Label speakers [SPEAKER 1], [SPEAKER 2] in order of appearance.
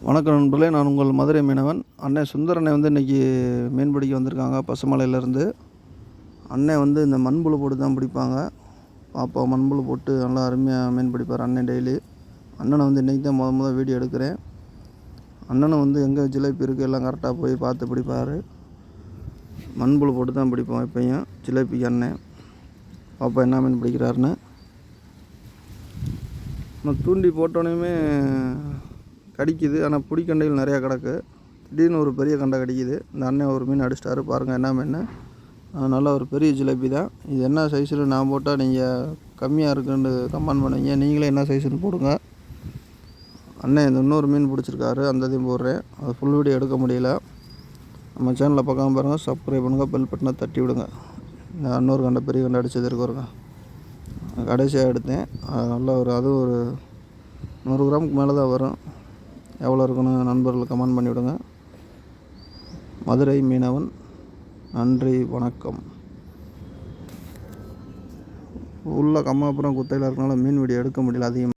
[SPEAKER 1] வணக்கம் நண்பர்களே, நான் உங்கள் மதுரை மீனவன். அண்ணன் சுந்தர் அண்ணன் இன்றைக்கி மீன் பிடிக்க வந்திருக்காங்க பசுமலையிலேருந்து. அண்ணன் இந்த மண்புழு போட்டு தான் பிடிப்பாங்க. பாப்பா மண்புழு போட்டு நல்லா அருமையாக மீன் பிடிப்பார் அண்ணன் டெய்லி. அண்ணனை இன்றைக்கி தான் முதல் வீடியோ எடுக்கிறேன். அண்ணனும் எங்கே ஜிலேபி இருக்குது எல்லாம் கரெக்டாக போய் பார்த்து பிடிப்பார். மண்புழு போட்டு தான் பிடிப்போம் எப்பயும் ஜிலேபிக்கு அண்ணன். பாப்பா என்ன மீன் பிடிக்கிறாருன்னு நான் தூண்டி போட்டோன்னே கடிக்குது. ஆனால் பிடிக்கண்டைகள் நிறையா கிடக்கு. திடீர்னு ஒரு பெரிய கண்டை கடிக்குது. இந்த அண்ணன் ஒரு மீன் அடிச்சிட்டாரு பாருங்கள். என்ன மீன்? நல்ல ஒரு பெரிய ஜிலேபி தான். இது என்ன சைஸில் நான் போட்டால் நீங்கள் கம்மியாக இருக்குன்னு கமெண்ட் பண்ணுவீங்க. நீங்களே என்ன சைஸுன்னு போடுங்க. அண்ணன் இன்னொரு மீன் பிடிச்சிருக்காரு, அந்த இதையும் போடுறேன். அது ஃபுல் வீடியோ எடுக்க முடியல. நம்ம சேனலில் பார்க்காம பாருங்கள், சப்ஸ்கிரைப் பண்ணுங்கள், பெல் பட்டனை தட்டி விடுங்க. இந்த இன்னொரு கண்டை பெரிய கண்டை அடித்தது இருக்குறங்க. கடைசியாக எடுத்தேன். நல்ல அதுவும் ஒரு 100 கிராமுக்கு மேலே தான் வரும். எவ்வளோ இருக்குன்னு நண்பர்கள் கமெண்ட் பண்ணிவிடுங்க. மதுரை மீனவன். நன்றி, வணக்கம். உள்ள கம்மாப்புறம் குத்தையில் இருக்கனால மீன் வீடியோ எடுக்க முடியல அதிகமாக.